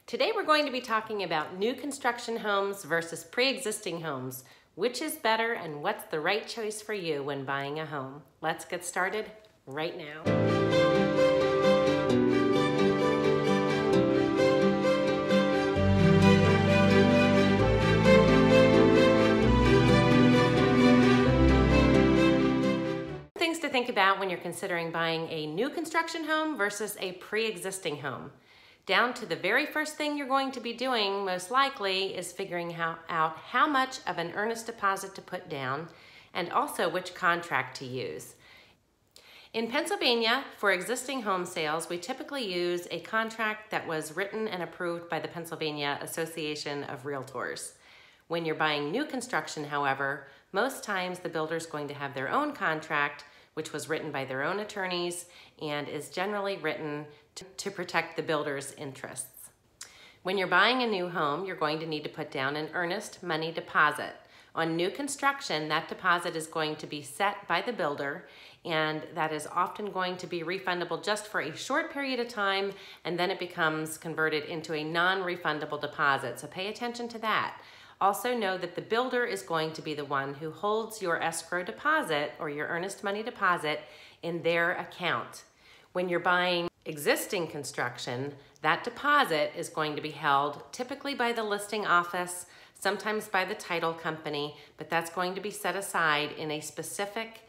Today we're going to be talking about new construction homes versus pre-existing homes. Which is better and what's the right choice for you when buying a home? Let's get started right now. Things to think about when you're considering buying a new construction home versus a pre-existing home. Down to the very first thing you're going to be doing, most likely, is figuring out how much of an earnest deposit to put down and also which contract to use. In Pennsylvania, for existing home sales, we typically use a contract that was written and approved by the Pennsylvania Association of Realtors. When you're buying new construction, however, most times the builder is going to have their own contract, which was written by their own attorneys and is generally written to protect the builder's interests. When you're buying a new home, you're going to need to put down an earnest money deposit. On new construction, that deposit is going to be set by the builder, and that is often going to be refundable just for a short period of time, and then it becomes converted into a non-refundable deposit. So pay attention to that. Also know that the builder is going to be the one who holds your escrow deposit or your earnest money deposit in their account. When you're buying existing construction, that deposit is going to be held typically by the listing office, sometimes by the title company, but that's going to be set aside in a specific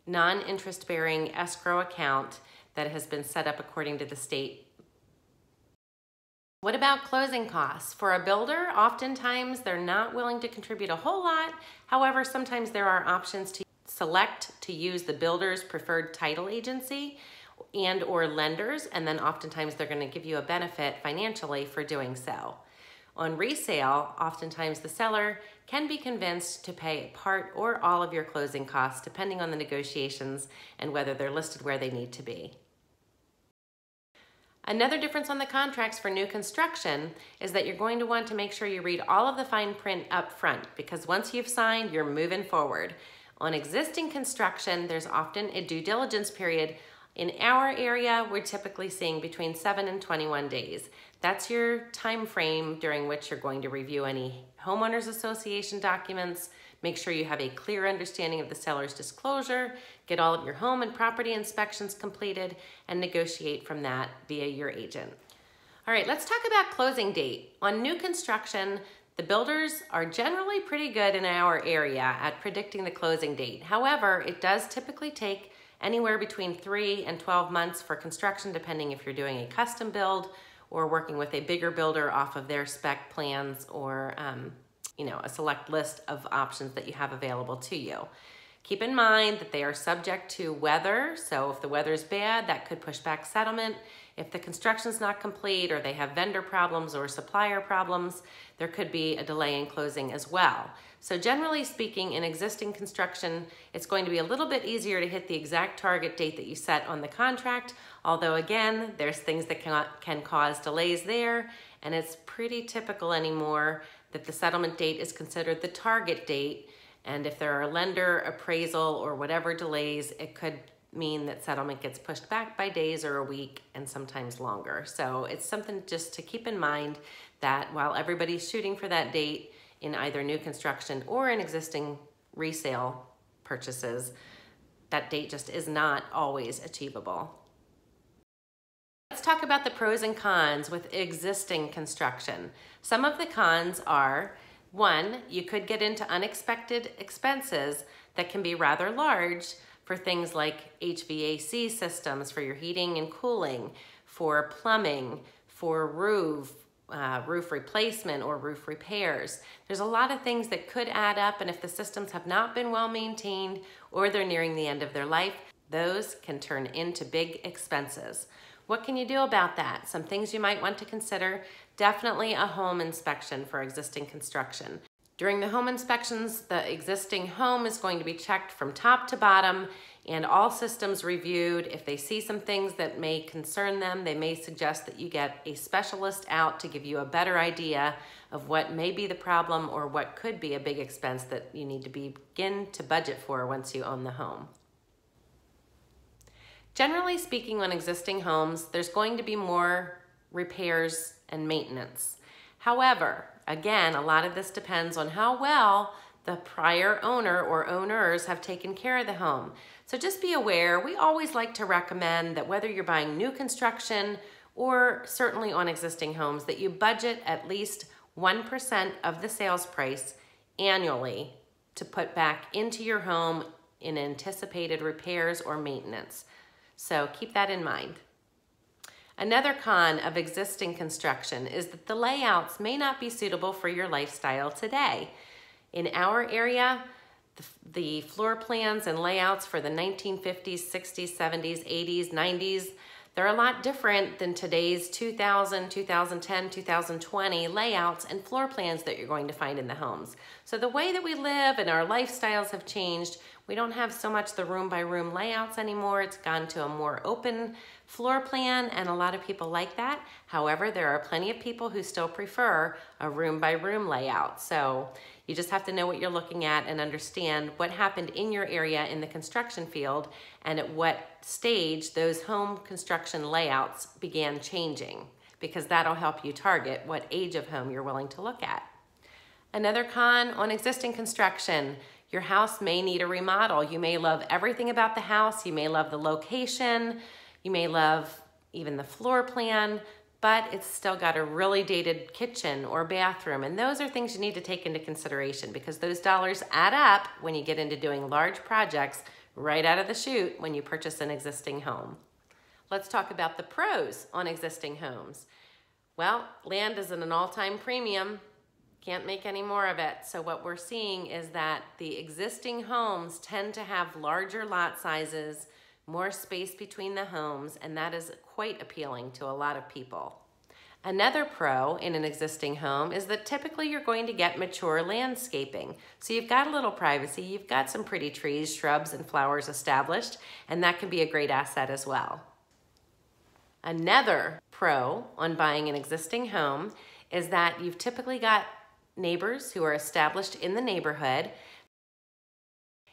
non-interest bearing escrow account that has been set up according to the state. What about closing costs? For a builder, oftentimes they're not willing to contribute a whole lot. However, sometimes there are options to select to use the builder's preferred title agency and or lenders, and then oftentimes they're going to give you a benefit financially for doing so. On resale, oftentimes the seller can be convinced to pay part or all of your closing costs depending on the negotiations and whether they're listed where they need to be. Another difference on the contracts for new construction is that you're going to want to make sure you read all of the fine print up front, because once you've signed, you're moving forward. On existing construction, there's often a due diligence period. In our area, we're typically seeing between 7 and 21 days. That's your time frame during which you're going to review any homeowners association documents, make sure you have a clear understanding of the seller's disclosure, get all of your home and property inspections completed, and negotiate from that via your agent. All right, let's talk about closing date. On new construction, the builders are generally pretty good in our area at predicting the closing date. However, it does typically take anywhere between 3 and 12 months for construction, depending if you're doing a custom build or working with a bigger builder off of their spec plans or a select list of options that you have available to you. Keep in mind that they are subject to weather, so if the weather is bad, that could push back settlement. If the construction's not complete or they have vendor problems or supplier problems, there could be a delay in closing as well. So generally speaking, in existing construction, it's going to be a little bit easier to hit the exact target date that you set on the contract, although again, there's things that can cause delays there, and it's pretty typical anymore that the settlement date is considered the target date, and if there are lender, appraisal, or whatever delays, it could mean that settlement gets pushed back by days or a week and sometimes longer. So it's something just to keep in mind that while everybody's shooting for that date in either new construction or in existing resale purchases, that date just is not always achievable. Let's talk about the pros and cons with existing construction. Some of the cons are, 1, you could get into unexpected expenses that can be rather large for things like HVAC systems for your heating and cooling, for plumbing, for roof replacement or roof repairs. There's a lot of things that could add up, and if the systems have not been well maintained or they're nearing the end of their life, those can turn into big expenses. What can you do about that? Some things you might want to consider: definitely a home inspection for existing construction. During the home inspections, the existing home is going to be checked from top to bottom and all systems reviewed. If they see some things that may concern them, they may suggest that you get a specialist out to give you a better idea of what may be the problem or what could be a big expense that you need to begin to budget for once you own the home. Generally speaking, on existing homes, there's going to be more repairs and maintenance. However, again, a lot of this depends on how well the prior owner or owners have taken care of the home. So just be aware, we always like to recommend that whether you're buying new construction or certainly on existing homes, that you budget at least 1% of the sales price annually to put back into your home in anticipated repairs or maintenance. So keep that in mind. Another con of existing construction is that the layouts may not be suitable for your lifestyle today. In our area, the floor plans and layouts for the 1950s, 60s, 70s, 80s, 90s, they're a lot different than today's 2000, 2010, 2020 layouts and floor plans that you're going to find in the homes. So the way that we live and our lifestyles have changed. We don't have so much the room by room layouts anymore. It's gone to a more open floor plan, and a lot of people like that. However, there are plenty of people who still prefer a room by room layout. So you just have to know what you're looking at and understand what happened in your area in the construction field and at what stage those home construction layouts began changing, because that'll help you target what age of home you're willing to look at. Another con on existing construction, your house may need a remodel. You may love everything about the house. You may love the location. You may love even the floor plan, but it's still got a really dated kitchen or bathroom. And those are things you need to take into consideration, because those dollars add up when you get into doing large projects right out of the chute when you purchase an existing home. Let's talk about the pros on existing homes. Well, land is at an all-time premium. Can't make any more of it. So what we're seeing is that the existing homes tend to have larger lot sizes, more space between the homes, and that is quite appealing to a lot of people. Another pro in an existing home is that typically you're going to get mature landscaping. So you've got a little privacy, you've got some pretty trees, shrubs, and flowers established, and that can be a great asset as well. Another pro on buying an existing home is that you've typically got neighbors who are established in the neighborhood.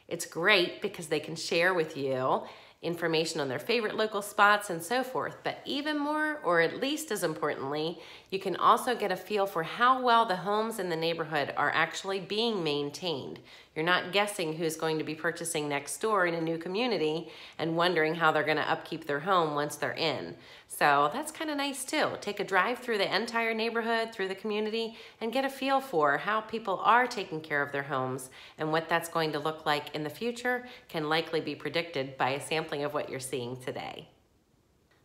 It's great because they can share with you information on their favorite local spots and so forth, but even more, or at least as importantly, you can also get a feel for how well the homes in the neighborhood are actually being maintained. You're not guessing who's going to be purchasing next door in a new community and wondering how they're going to upkeep their home once they're in. So that's kind of nice too. Take a drive through the entire neighborhood, through the community, and get a feel for how people are taking care of their homes, and what that's going to look like in the future can likely be predicted by a sampling of what you're seeing today.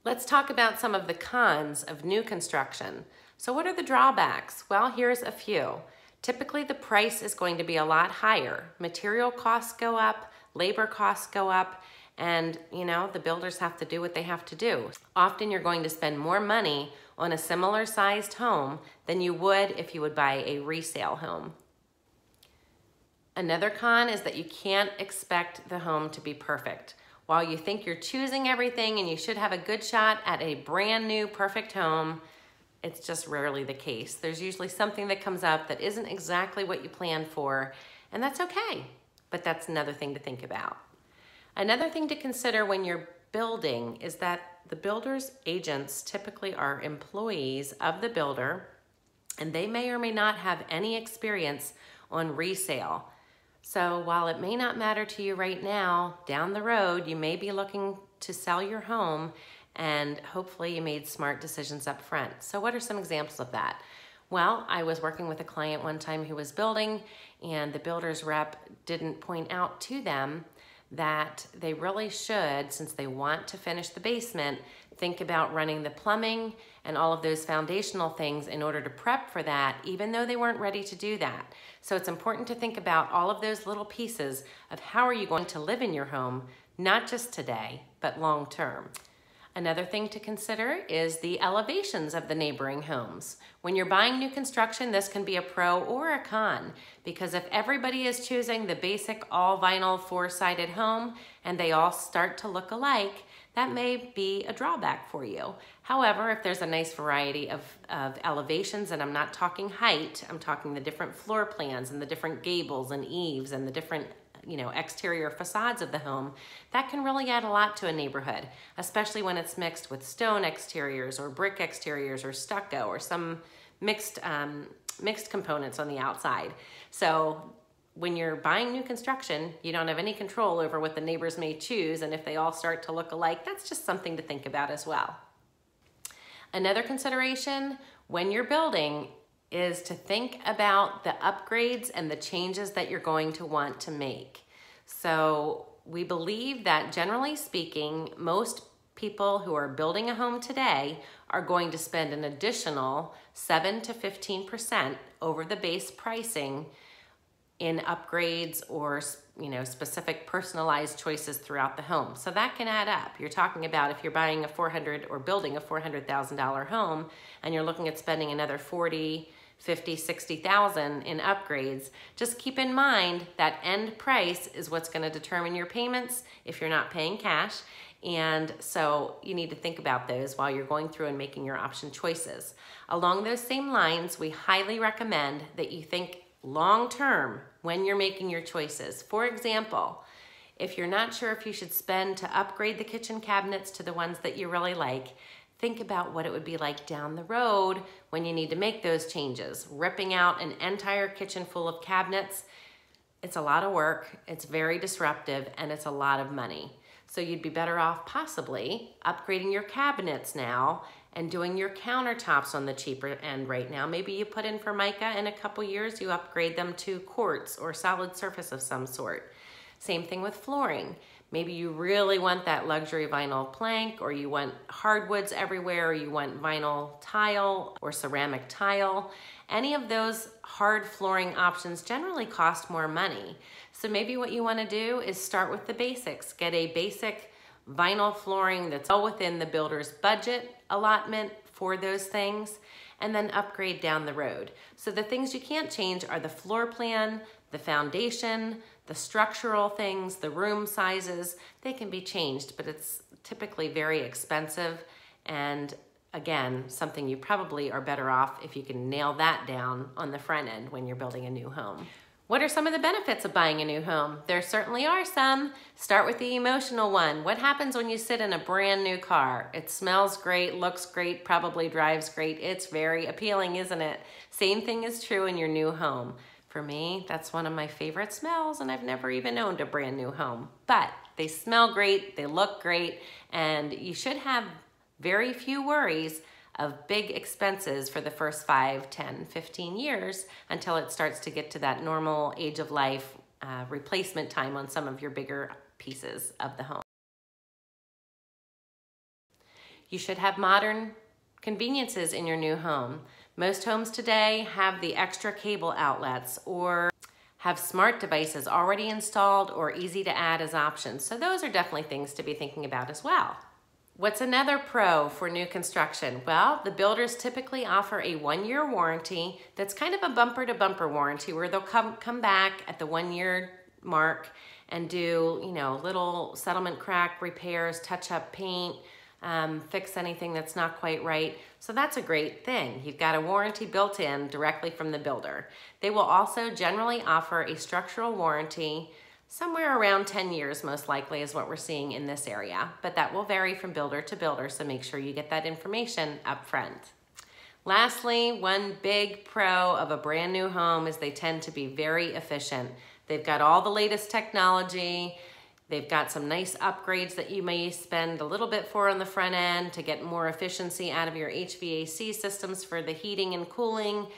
Let's talk about some of the cons of new construction. So what are the drawbacks? Well, here's a few. Typically the price is going to be a lot higher. Material costs go up, labor costs go up, and the builders have to do what they have to do. Often you're going to spend more money on a similar sized home than you would if you would buy a resale home. Another con is that you can't expect the home to be perfect. While you think you're choosing everything and you should have a good shot at a brand new perfect home, it's just rarely the case. There's usually something that comes up that isn't exactly what you planned for, and that's okay, but that's another thing to think about. Another thing to consider when you're building is that the builder's agents typically are employees of the builder, and they may or may not have any experience on resale. So while it may not matter to you right now, down the road, you may be looking to sell your home, and hopefully you made smart decisions up front. So what are some examples of that? Well, I was working with a client one time who was building, and the builder's rep didn't point out to them that they really should, since they want to finish the basement, think about running the plumbing and all of those foundational things in order to prep for that, even though they weren't ready to do that. So it's important to think about all of those little pieces of how are you going to live in your home, not just today, but long term. Another thing to consider is the elevations of the neighboring homes. When you're buying new construction, this can be a pro or a con, because if everybody is choosing the basic all vinyl 4-sided home and they all start to look alike, that may be a drawback for you. However, if there's a nice variety of elevations, and I'm not talking height, I'm talking the different floor plans and the different gables and eaves and the different exterior facades of the home, that can really add a lot to a neighborhood, especially when it's mixed with stone exteriors or brick exteriors or stucco or some mixed components on the outside. So when you're buying new construction, you don't have any control over what the neighbors may choose, and if they all start to look alike, that's just something to think about as well. Another consideration when you're building is to think about the upgrades and the changes that you're going to want to make. So we believe that generally speaking, most people who are building a home today are going to spend an additional 7 to 15% over the base pricing in upgrades or specific personalized choices throughout the home. So that can add up. You're talking about if you're buying building a $400,000 home and you're looking at spending another 40, 50, 60,000 in upgrades, just keep in mind that end price is what's going to determine your payments if you're not paying cash. And so you need to think about those while you're going through and making your option choices. Along those same lines, we highly recommend that you think long-term when you're making your choices. For example, if you're not sure if you should spend to upgrade the kitchen cabinets to the ones that you really like, think about what it would be like down the road when you need to make those changes. Ripping out an entire kitchen full of cabinets, it's a lot of work, it's very disruptive, and it's a lot of money. So you'd be better off possibly upgrading your cabinets now and doing your countertops on the cheaper end right now. Maybe you put in Formica, in a couple years you upgrade them to quartz or solid surface of some sort. Same thing with flooring. Maybe you really want that luxury vinyl plank, or you want hardwoods everywhere, or you want vinyl tile or ceramic tile. Any of those hard flooring options generally cost more money. So maybe what you want to do is start with the basics. Get a basic vinyl flooring that's all within the builder's budget allotment for those things, and then upgrade down the road. So the things you can't change are the floor plan, the foundation, the structural things, the room sizes. They can be changed, but it's typically very expensive, and again, something you probably are better off if you can nail that down on the front end when you're building a new home. What are some of the benefits of buying a new home? There certainly are some. Start with the emotional one. What happens when you sit in a brand new car? It smells great, looks great, probably drives great. It's very appealing, isn't it? Same thing is true in your new home. For me, that's one of my favorite smells, and I've never even owned a brand new home. But they smell great, they look great, and you should have very few worries of big expenses for the first 5, 10, 15 years until it starts to get to that normal age of life replacement time on some of your bigger pieces of the home. You should have modern conveniences in your new home. Most homes today have the extra cable outlets or have smart devices already installed or easy to add as options. So those are definitely things to be thinking about as well. What's another pro for new construction? Well, the builders typically offer a 1-year warranty that's kind of a bumper-to-bumper warranty where they'll come back at the 1-year mark and do, little settlement crack repairs, touch up paint, fix anything that's not quite right. So that's a great thing. You've got a warranty built in directly from the builder. They will also generally offer a structural warranty somewhere around 10 years, most likely, is what we're seeing in this area, but that will vary from builder to builder, so make sure you get that information up front. Lastly, one big pro of a brand new home is they tend to be very efficient. They've got all the latest technology. They've got some nice upgrades that you may spend a little bit for on the front end to get more efficiency out of your HVAC systems for the heating and cooling.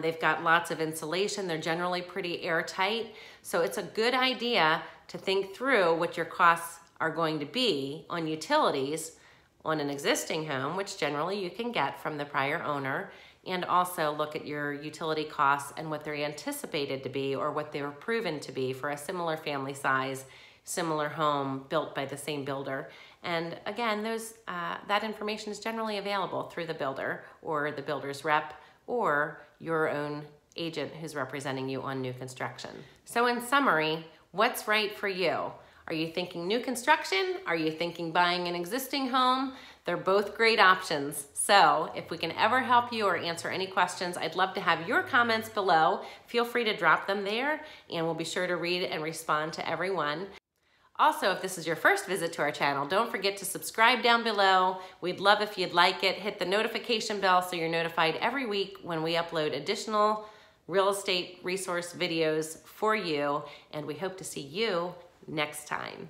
They've got lots of insulation. They're generally pretty airtight. So it's a good idea to think through what your costs are going to be on utilities on an existing home, which generally you can get from the prior owner, and also look at your utility costs and what they're anticipated to be or what they were proven to be for a similar family size, similar home built by the same builder. And again, that information is generally available through the builder or the builder's rep or your own agent who's representing you on new construction. So in summary, what's right for you? Are you thinking new construction? Are you thinking buying an existing home? They're both great options. So if we can ever help you or answer any questions, I'd love to have your comments below. Feel free to drop them there and we'll be sure to read and respond to everyone. Also, if this is your first visit to our channel, don't forget to subscribe down below. We'd love if you'd like it. Hit the notification bell so you're notified every week when we upload additional real estate resource videos for you. And we hope to see you next time.